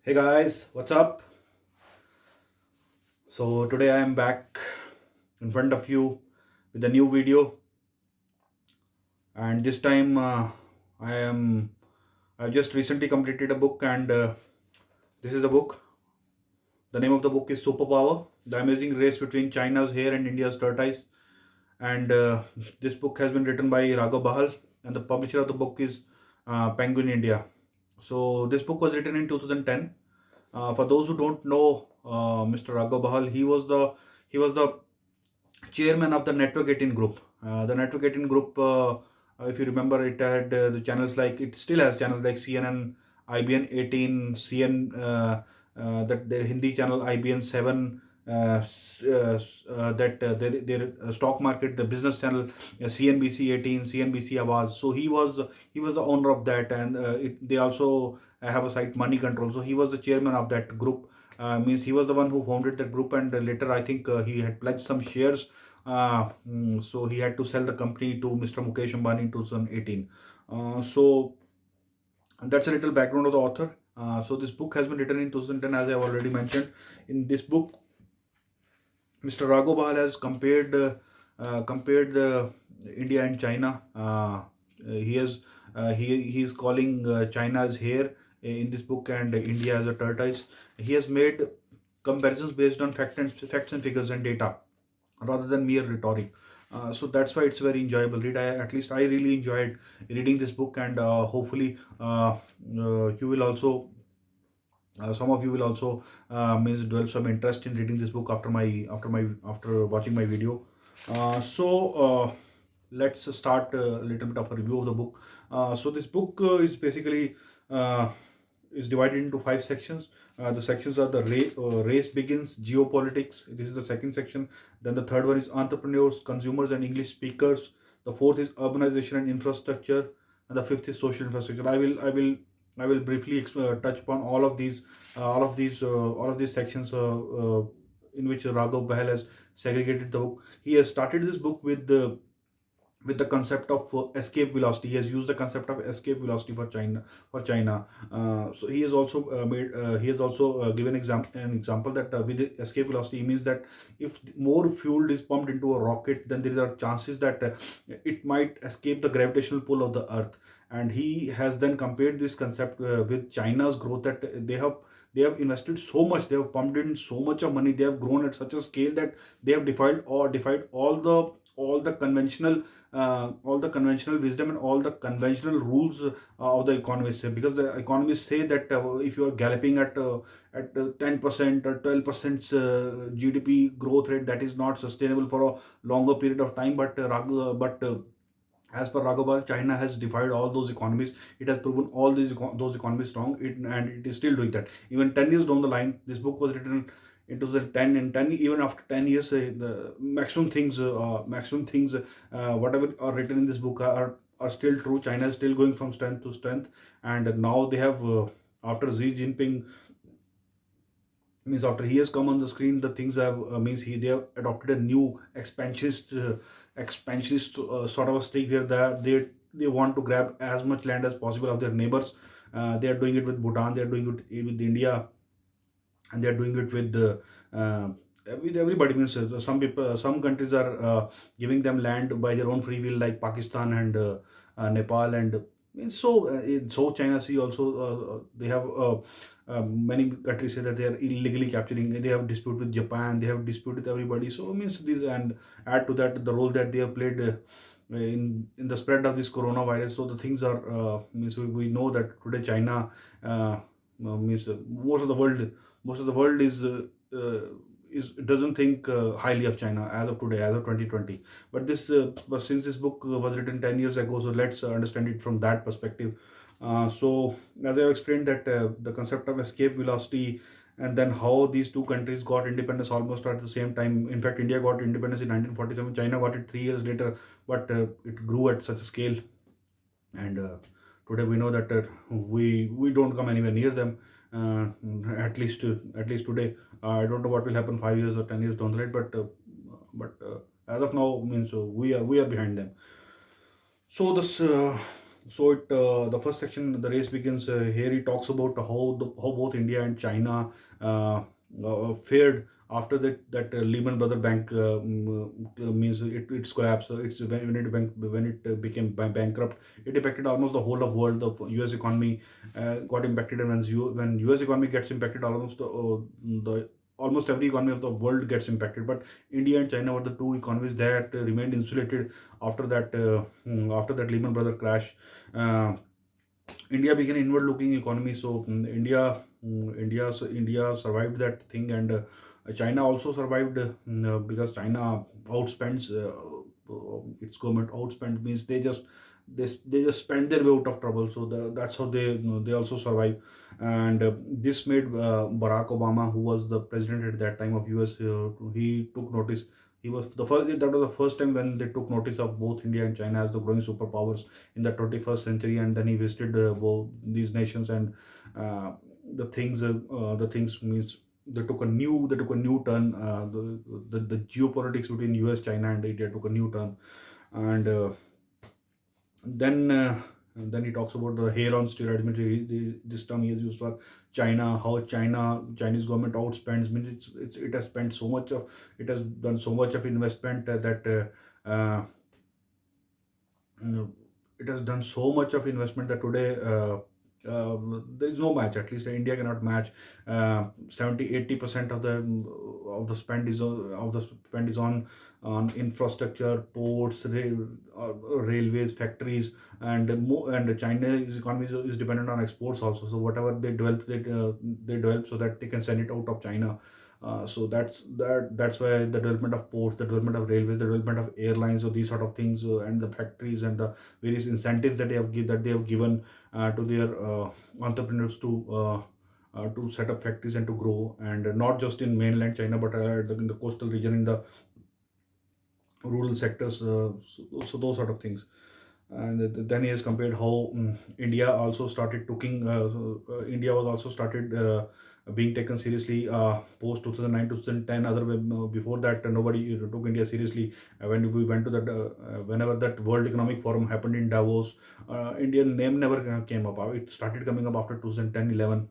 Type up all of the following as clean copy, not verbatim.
Hey guys, what's up? So today I am back in front of you with a new video, and this time I am I've just recently completed a book, and this is a book. The name of the book is Superpower: The Amazing Race Between China's Hare and India's Tortoise. And this book has been written by Raghav Bahal, and the publisher of the book is Penguin India. So this book was written in 2010. For those who don't know Mr. Raghav Bahal, he was the chairman of the Network 18 group. The Network 18 group, if you remember, it had the channels like it still has channels like CNN, IBN 18, CN, that their Hindi channel IBN 7. That their stock market, the business channel, CNBC 18, CNBC Awaz. So he was the owner of that, and they also have a site Money Control. So he was the chairman of that group. Means he was the one who founded that group, and later I think he had pledged some shares, so he had to sell the company to Mr. Mukesh Ambani in 2018. So that's a little background of the author. So this book has been written in 2010, as I have already mentioned. In this book, Mr. Raghobal has compared India and China. He is calling China as hare in this book, and India as a tortoise. He has made comparisons based on facts and figures and data rather than mere rhetoric. So that's why it's very enjoyable read. At least I really enjoyed reading this book, and hopefully you will also. Some of you will also means develop some interest in reading this book after watching my video. So let's start a little bit of a review of the book. So this book is basically is divided into five sections. The sections are the race begins, geopolitics. This is the second section. Then the third one is entrepreneurs, consumers, and English speakers. The fourth is urbanization and infrastructure, and the fifth is social infrastructure. I will briefly touch upon all of these sections in which Raghav Bahal has segregated the book. He has started this book with the concept of escape velocity. He has used the concept of escape velocity for China. So he has also given an example that with the escape velocity means that if more fuel is pumped into a rocket, then there are chances that it might escape the gravitational pull of the Earth. And he has then compared this concept with China's growth, that they have invested so much, they have pumped in so much of money, they have grown at such a scale that they have defied all the conventional wisdom and all the conventional rules of the economists, because the economists say that if you are galloping at 10% or 12% GDP growth rate, that is not sustainable for a longer period of time. But as per Raghav, China has defied all those economies. It has proven all those economies wrong, and it is still doing that. Even 10 years down the line, this book was written in 2010. In 10, even after 10 years, the maximum things, whatever are written in this book are still true. China is still going from strength to strength, and now they have after Xi Jinping, means after he has come on the screen, the things have means he they have adopted a new expansionist sort of a streak where they want to grab as much land as possible of their neighbors. They are doing it with Bhutan, they are doing it with India, and they are doing it uh, with everybody. Means some people, some countries are giving them land by their own free will, like Pakistan and Nepal, and in South China Sea also, they have many countries say that they are illegally capturing. They have dispute with Japan, they have dispute with everybody. So means this, and add to that the role that they have played in the spread of this coronavirus. So the things are means we know that today China means most of the world doesn't think highly of China as of today, as of 2020. But since this book was written 10 years ago, so let's understand it from that perspective. So as I have explained that the concept of escape velocity, and then how these two countries got independence almost at the same time. In fact, India got independence in 1947, China got it 3 years later, but it grew at such a scale. And today we know that we don't come anywhere near them. At least today. I don't know what will happen 5 years or 10 years down the line, but as of now, means we are behind them. So this. So the first section, the race begins. Here he talks about how both India and China fared after that Lehman Brother Bank means its collapse. It's when it became bankrupt. It affected almost the whole of world. The U.S. economy got impacted, and when U.S. economy gets impacted, the almost every economy of the world gets impacted. But India and China were the two economies that remained insulated after that Lehman Brother crash. uh, India became an inward-looking economy, so India survived that thing, and China also survived because China outspends its government. Outspend means they just spend their way out of trouble. So that's how they also survive, and this made Barack Obama, who was the president at that time of US, he took notice. He was the first. That was the first time when they took notice of both India and China as the growing superpowers in the 21st century, and then he visited both these nations, and uh, the things means they took a new turn. The geopolitics between US, China, and India took a new turn, and then then he talks about the hair on steroids. Means this term he has used for China, how Chinese government outspends. Means it has spent so much of, it has done so much of investment that you know, it has done so much of investment that today there is no match. At least India cannot match. 70-80% of the spend is on infrastructure, ports, railways, factories, and China's economy is dependent on exports also. So whatever they develop so that they can send it out of China. So that's why the development of ports, the development of railways, the development of airlines, or these sort of things, and the factories and the various incentives that they have given to their entrepreneurs to set up factories and to grow, and not just in mainland China, but in the coastal region, in the rural sectors. So those sort of things. And then he has compared how India also started taking India was also started being taken seriously post 2009 2010. Before that, nobody took India seriously. When we went to that whenever that World Economic Forum happened in Davos, Indian name never came up. It started coming up after 2010-11.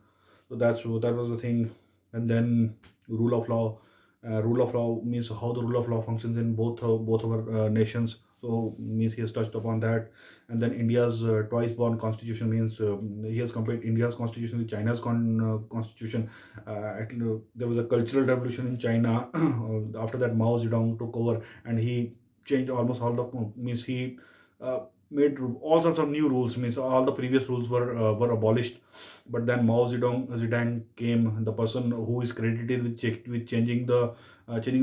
So that was the thing. And then rule of law. Rule of law means how the rule of law functions in both our nations. So means he has touched upon that. And then India's twice born constitution means he has compared India's constitution with China's constitution. There was a cultural revolution in China after that. Mao Zedong took over, and he changed almost all the means he made all sorts of new rules. Means all the previous rules were abolished, but then Mao Zedong came, the person who is credited with changing the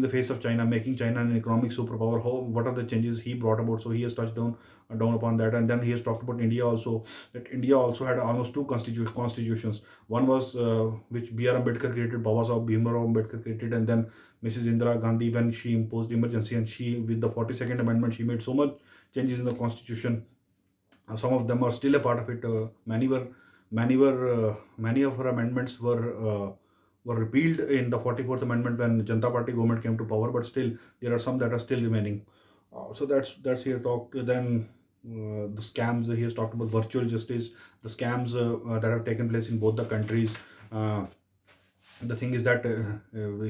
face of China, making China an economic superpower. What are the changes he brought about? So he has touched down upon that, and then he has talked about India also. That India also had almost two constitutions. One was which B.R. Ambedkar created, Baba Sahib Bhimrao Ambedkar created, and then Mrs. Indira Gandhi, when she imposed emergency, and she, with the 42nd Amendment, she made so much changes in the constitution. Some of them are still a part of it. Many of her amendments were repealed in the 44th Amendment when Janata Party government came to power, but still there are some that are still remaining. So that's here talked. Then the scams, he has talked about virtual justice, the scams that have taken place in both the countries. Uh, the thing is that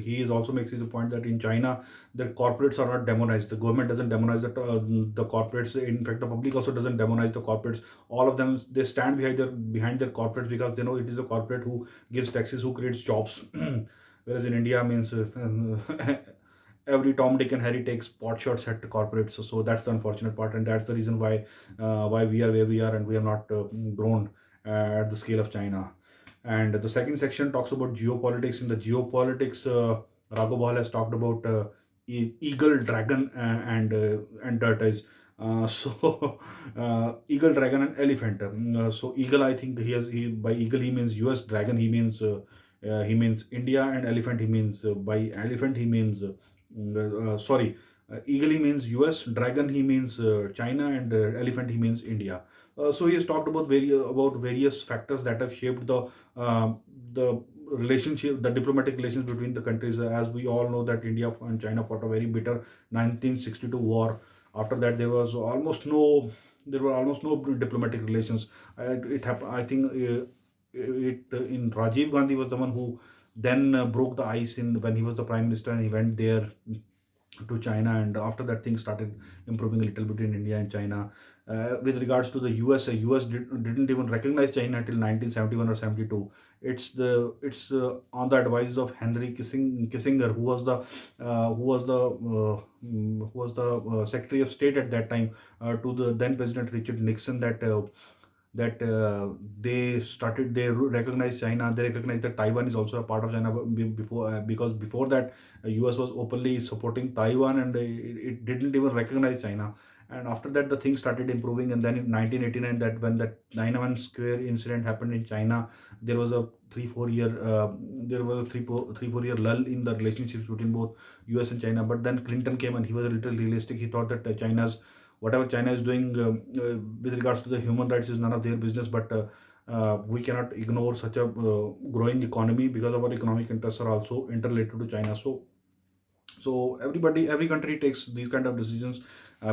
he is also makes the point that in China the corporates are not demonized. The government doesn't demonize the corporates. In fact, the public also doesn't demonize the corporates. All of them, they stand behind their corporates because they know it is a corporate who gives taxes, who creates jobs. Whereas in India means every Tom, Dick, and Harry takes pot shots at the corporates. So that's the unfortunate part, and that's the reason why we are where we are, and we have not grown at the scale of China. And the second section talks about geopolitics. In the geopolitics, Ragopal has talked about eagle, dragon, and tortoise. So eagle, dragon, and elephant. So eagle, I think he by eagle he means US, dragon he means India, and elephant he means by elephant he means sorry, eagle he means US, dragon he means China, and elephant he means India. So he has talked about various factors that have shaped the relationship, the diplomatic relations between the countries. As we all know that India and China fought a very bitter 1962 war. After that, there was almost there were almost no diplomatic relations. I think in Rajiv Gandhi was the one who then broke the ice in when he was the prime minister, and he went there to China, and after that things started improving a little bit in India and China. With regards to the US, didn't even recognize China until 1971 or 72. It's on the advice of Henry Kissinger, who was the Secretary of State at that time, to the then President Richard Nixon, that they recognize China. They recognize that Taiwan is also a part of China before, because before that US was openly supporting Taiwan, and it didn't even recognize China. And after that the things started improving, and then in 1989, that when that Tiananmen Square incident happened in China, there was a 3 4 year there was a 3 4 year lull in the relationships between both US and China. But then Clinton came, and he was a little realistic. He thought that China's whatever China is doing with regards to the human rights is none of their business, but we cannot ignore such a growing economy, because our economic interests are also interrelated to China. So every country takes these kind of decisions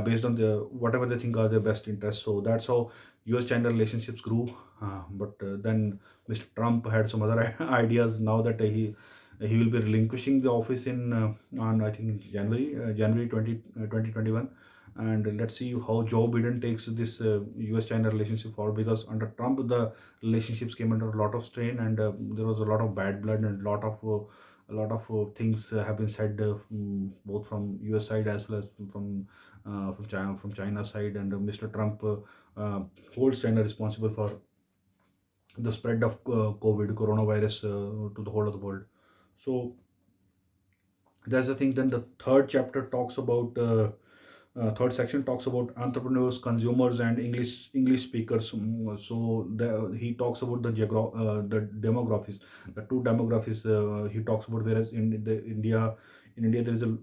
based on the whatever they think are their best interests. So that's how US China relationships grew. But then Mr. Trump had some other ideas. Now that he will be relinquishing the office in on, I think, January 2021. And let's see how Joe Biden takes this US China relationship forward, because under Trump the relationships came under a lot of strain, and there was a lot of bad blood, and a lot of things have been said, both from US side as well as from China side. And Mr. Trump holds China responsible for the spread of coronavirus to the whole of the world. So that's the thing. Then the third section talks about entrepreneurs, consumers, and English speakers. He talks about the demographics, the two demographics he talks about. Whereas in India there is a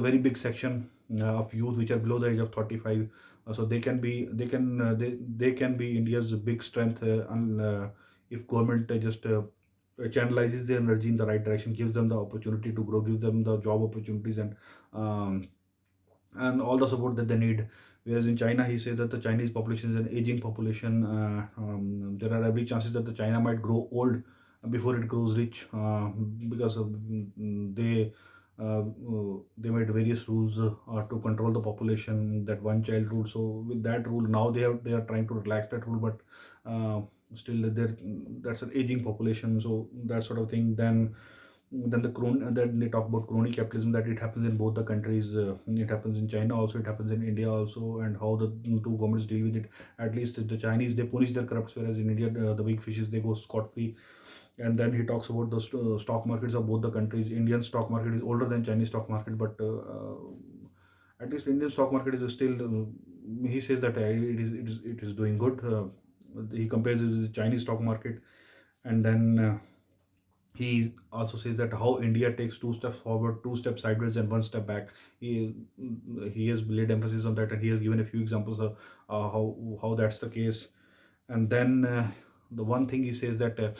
very big section of youth which are below the age of 35. So they can be India's big strength, if government just channelizes their energy in the right direction, gives them the opportunity to grow, gives them the job opportunities, um, and all the support that they need. Whereas in China, he says that the Chinese population is an aging population. There are every chances that the China might grow old before it grows rich, because of, they made various rules to control the population, that one child rule. So with that rule, now they are trying to relax that rule, but still there that's an aging population. So that sort of thing. Then they talk about crony capitalism, that it happens in both the countries. It happens in China also, it happens in India also, and how the two governments deal with it. At least the Chinese, they punish their corrupts, whereas in India the big fishes, they go scot free. And then he talks about the stock markets of both the countries. Indian stock market is older than Chinese stock market, but at least Indian stock market is still. He says that it is doing good. He compares it with the Chinese stock market. And then he also says that how India takes two steps forward, two steps sideways, and one step back. He has laid emphasis on that, and he has given a few examples of how that's the case. And then the one thing he says that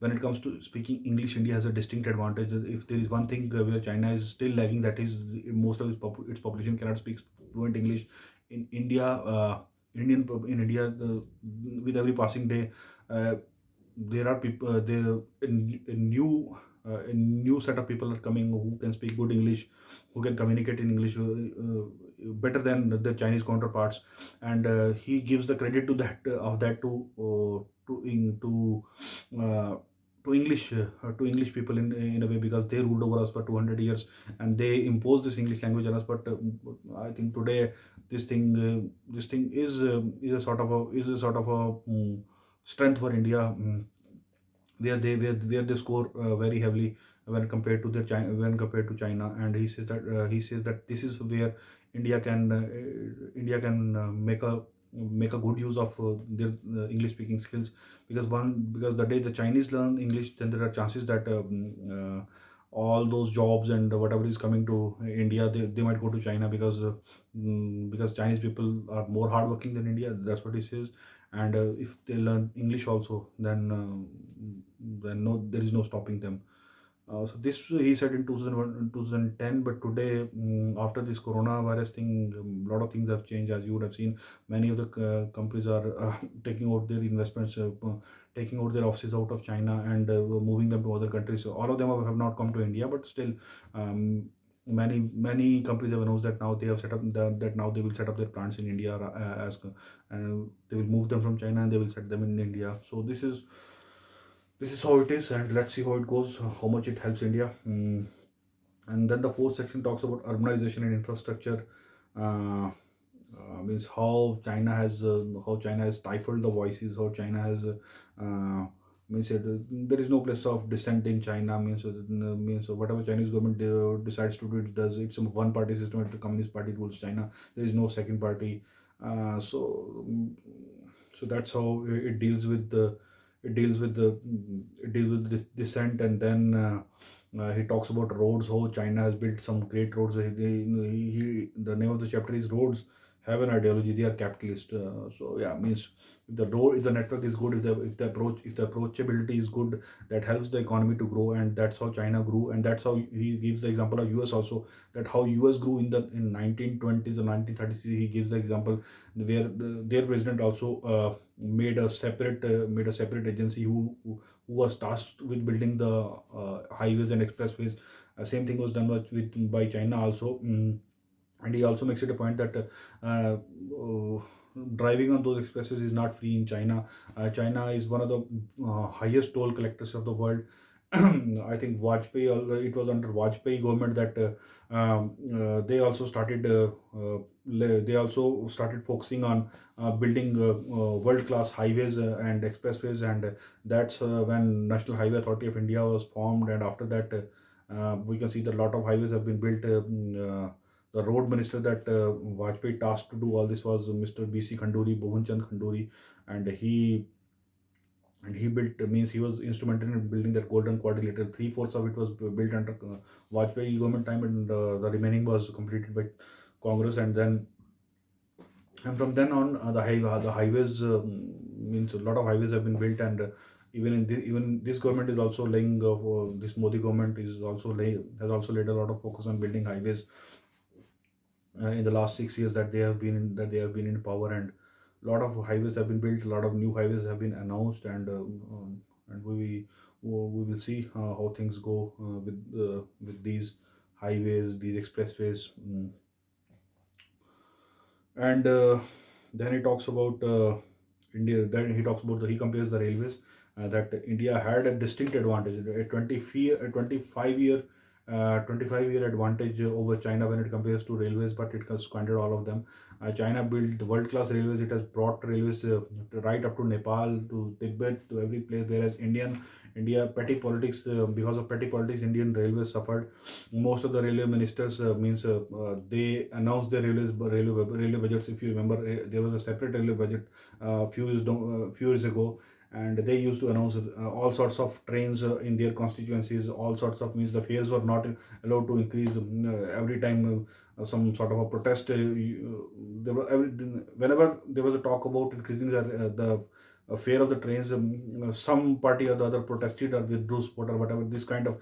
when it comes to speaking English, India has a distinct advantage. If there is one thing where China is still lagging, that is most of its population cannot speak fluent English. In India, in India, with every passing day, uh, there are people there a new a new set of people are coming who can speak good English, who can communicate in English better than the Chinese counterparts. And he gives the credit to that of that uh, to English people in a way, because they ruled over us for 200 years, and they imposed this English language on us. But I think today this thing is a sort of a strength for India, where they score very heavily when compared to China. And he says that this is where India can make a good use of their English speaking skills. Because the day the Chinese learn English, then there are chances that all those jobs and whatever is coming to India, they might go to China, because Chinese people are more hardworking than India. That's what he says. And if they learn English also, then no, there is no stopping them. So this he said in 2001, 2010, but today, after this coronavirus thing, a lot of things have changed. As you would have seen, many of the companies are taking out their investments, taking out their offices out of China and moving them to other countries. So all of them have not come to India, but still, many companies have announced that now they have set up that now they will set up their plants in India, they will move them from China and they will set them in India. So this is how it is, and let's see how it goes, how much it helps India. And then the fourth section talks about urbanization and infrastructure. Means how China has stifled the voices, how China has means there is no place of dissent in China. Means whatever Chinese government decides to do, it does. It's a one party system. The Communist Party rules China. There is no second party. So that's how it deals with the it deals with this dissent. And then he talks about roads, how China has built some great roads. The name of the chapter is roads have an ideology, they are capitalist. So yeah, means if the network is good, if the approachability is good, that helps the economy to grow. And that's how China grew, and that's how he gives the example of US also, that how US grew in 1920s or 1930s. He gives the example where their president also made a separate agency who was tasked with building the highways and expressways. Same thing was done by China also. And he also makes it a point that driving on those expresses is not free in China. China is one of the highest toll collectors of the world. I think it was under Vajpayee government that they also started focusing on building world-class highways and expressways, and that's when National Highway Authority of India was formed. And after that, we can see that a lot of highways have been built. The road minister that Vajpayee tasked to do all this was Mr. B.C. Khanduri, Bhuvan Chand Khanduri, and he built means he was instrumental in building that golden quadrilateral. Three-fourths of it was built under Vajpayee government time, and the remaining was completed by Congress. And from then on, the highways means a lot of highways have been built. And even this government is also laying this Modi government is also has also laid a lot of focus on building highways in the last 6 years that they have been in power. And a lot of highways have been built, a lot of new highways have been announced. And we will see how things go with these highways, these expressways. And then he talks about India. Then he talks about he compares the railways, that India had a distinct advantage, a 25-year advantage over China when it compares to railways, but it has squandered all of them. China built world-class railways. It has brought railways right up to Nepal, to Tibet, to every place. Whereas India, petty politics, because of petty politics, Indian railways suffered. Most of the railway ministers they announced their railway budgets. If you remember, there was a separate railway budget few years ago, and they used to announce all sorts of trains in their constituencies. All sorts of means the fares were not allowed to increase every time. Some sort of a protest. Whenever there was a talk about increasing the fare of the trains, some party or the other protested or withdrew support or whatever. This kind of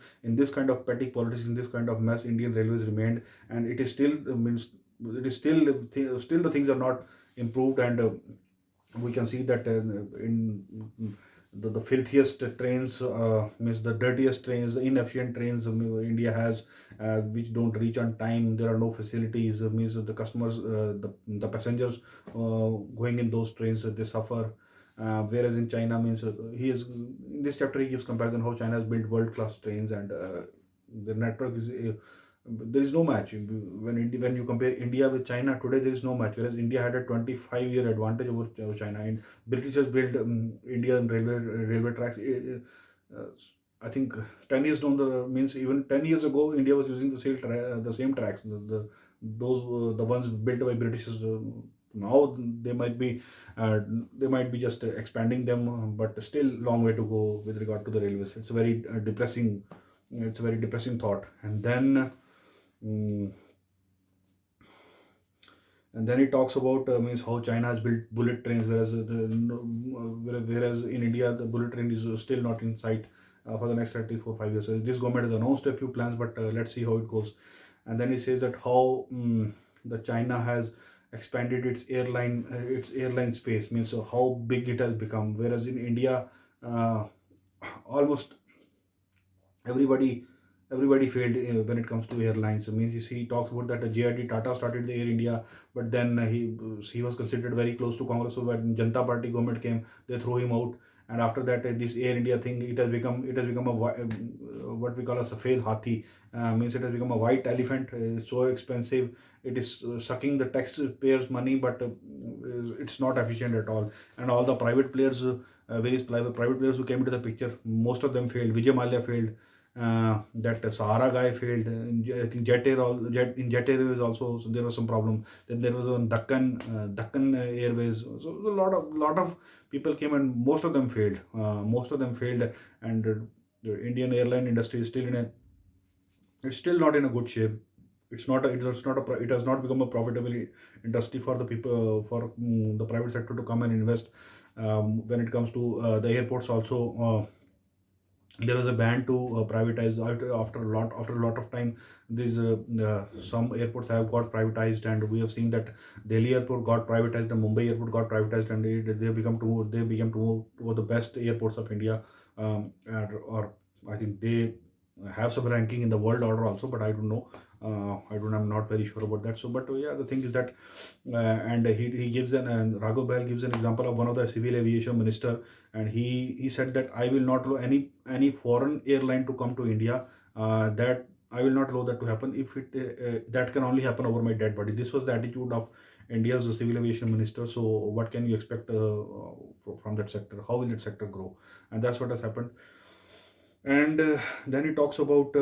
petty politics, in this kind of mess, Indian Railways remained, and it is still means it is still the things are not improved. And we can see that in the filthiest trains, means the dirtiest trains, the inefficient trains India has, which don't reach on time. There are no facilities. Means the customers, the passengers going in those trains, they suffer. Whereas in China, means he is in this chapter he gives comparison how China has built world class trains, and the network is. There is no match when you compare India with China today. There is no match. Whereas India had a 25-year advantage over China, and Britishers built Indian railway tracks. I think 10 years down the means even 10 years ago, India was using the same tracks. Those were the ones built by Britishers. Now they might be just expanding them, but still long way to go with regard to the railways. It's a very depressing thought. Mm, and then he talks about means how China has built bullet trains, whereas in India the bullet train is still not in sight. for the next at least 4 5 years. This government has announced a few plans, but let's see how it goes. And then he says that how the China has expanded its airline space, means how big it has become. Whereas in India, uh, almost everybody everybody failed when it comes to airlines. I mean, he talks about that JRD Tata started the Air India, but then he was considered very close to Congress. So when Janta Party government came, they threw him out. And after that, this Air India thing, it has become what we call as a fail hathi. Means it has become a white elephant. It's so expensive. It is sucking the taxpayers' money, but it's not efficient at all. And all the private players, various private players who came into the picture, most of them failed. Vijay Mallya failed, that Sahara guy failed. I think in Jet Airways also, so there was some problem. Then there was on Dakkan Airways. So a lot of people came and most of them failed. Most of them failed, and the Indian airline industry is still in a it's still not in a good shape. It has not become a profitable industry for the people for the private sector to come and invest. When it comes to the airports also. There was a ban to privatize after a lot of time. These some airports have got privatized, and we have seen that Delhi airport got privatized and Mumbai airport got privatized, and they became two of the best airports of India. Or I think they have some ranking in the world order also, but I don't know. I'm not very sure about that. So, but yeah, the thing is that, and he gives and Raghav Bahl gives an example of one of the civil aviation minister, and he said that I will not allow any foreign airline to come to India. That I will not allow that to happen. If it that can only happen over my dead body. This was the attitude of India's civil aviation minister. So, what can you expect from that sector? How will that sector grow? And that's what has happened. And then he talks about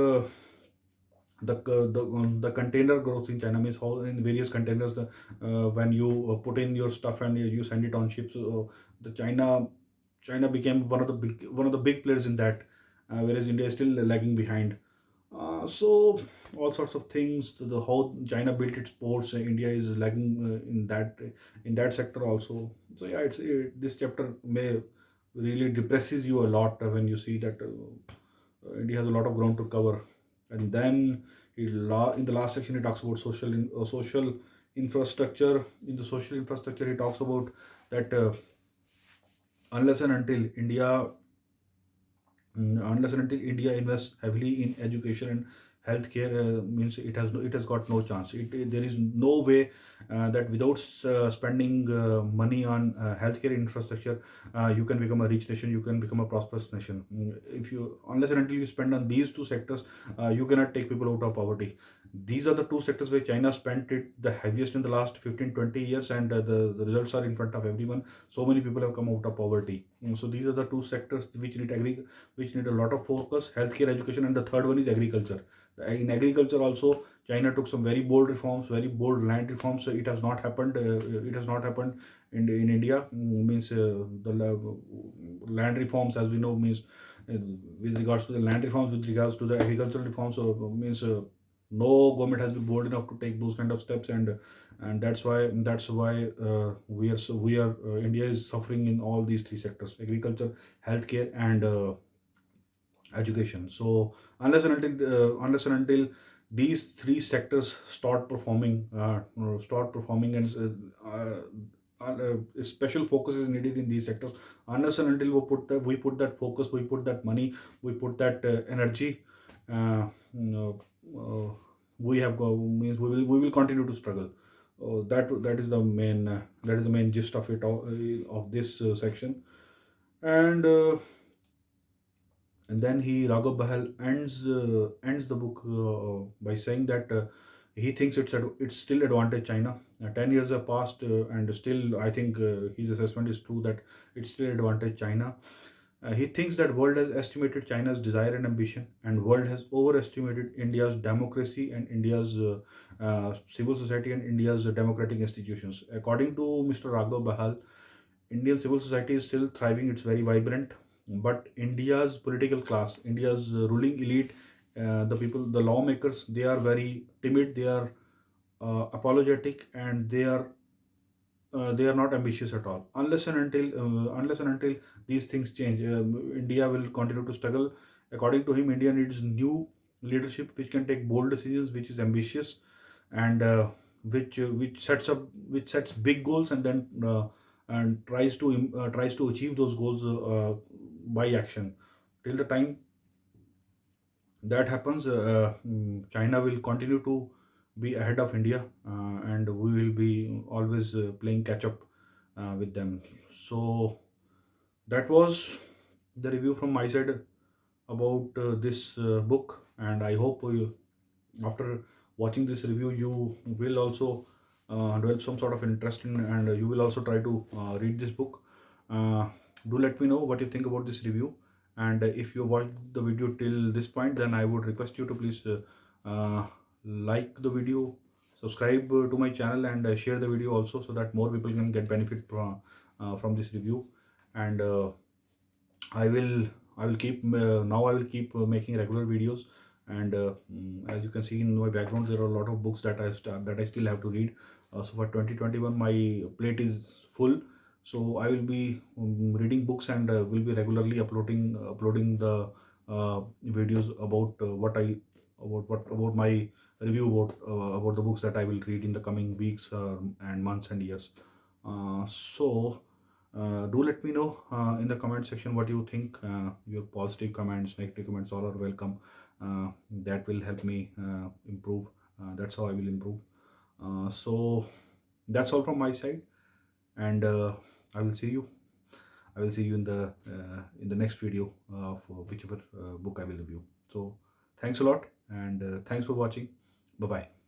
the container growth in China, means how in various containers when you put in your stuff and you send it on ships. The China became one of the big players in that, whereas India is still lagging behind. So all sorts of things. The how China built its ports, India is lagging in that sector also. So yeah, this chapter may really depresses you a lot when you see that India has a lot of ground to cover. And then in the last section, he talks about social infrastructure. In the social infrastructure, he talks about that unless and until India unless and until India invests heavily in education and healthcare, means it has got no chance. There is no way that without spending money on healthcare infrastructure, you can become a rich nation. You can become a prosperous nation. If you Unless and until you spend on these two sectors, you cannot take people out of poverty. These are the two sectors where China spent it the heaviest in the last 15 20 years, and the results are in front of everyone. So many people have come out of poverty. So these are the two sectors which need a lot of focus: healthcare, education, and the third one is agriculture. In agriculture also, China took some very bold reforms, very bold land reforms. So it has not happened. It has not happened in India. Means the land reforms, as we know, means uh, with regards to the land reforms, with regards to the agricultural reforms, means no government has been bold enough to take those kind of steps, and that's why India is suffering in all these three sectors: agriculture, healthcare, and education. So unless and until these three sectors start performing, and special focus is needed in these sectors. Unless and until we put that focus, we put that money, we put that energy, you know, we have go means we will continue to struggle. That is the main gist of of this section. And then Raghav Bahal ends the book by saying that he thinks it's still advantage China. 10 years have passed, and still I think his assessment is true that it's still advantage China. He thinks that world has estimated China's desire and ambition, and world has overestimated India's democracy and India's civil society and India's democratic institutions. According to Mr. Raghav Bahal, Indian civil society is still thriving, it's very vibrant, but India's political class, India's ruling elite, the people, the lawmakers, they are very timid, they are apologetic, and they are not ambitious at all. Unless and until these things change, India will continue to struggle. According to him, India needs new leadership which can take bold decisions, which is ambitious, and which sets big goals, and then tries to achieve those goals by action. Till the time that happens, China will continue to be ahead of India, and we will be always playing catch up with them. So that was the review from my side about this book, and I hope after watching this review you will also develop some sort of interest in, and you will also try to read this book. uh, do let me know what you think about this review, and if you watched the video till this point, then I would request you to please like the video, subscribe to my channel, and share the video also, so that more people can get benefit from this review. And I will I will keep now I will keep making regular videos, and as you can see in my background, there are a lot of books that I still have to read. So for 2021, my plate is full. So I will be reading books, and will be regularly uploading the videos about about my review about the books that I will read in the coming weeks and months and years. So do let me know in the comment section what you think. Your positive comments, negative comments, all are welcome. That will help me improve. That's how I will improve. So that's all from my side, and I will see you. I will see you in the next video for whichever book I will review. So thanks a lot, and thanks for watching. Bye bye.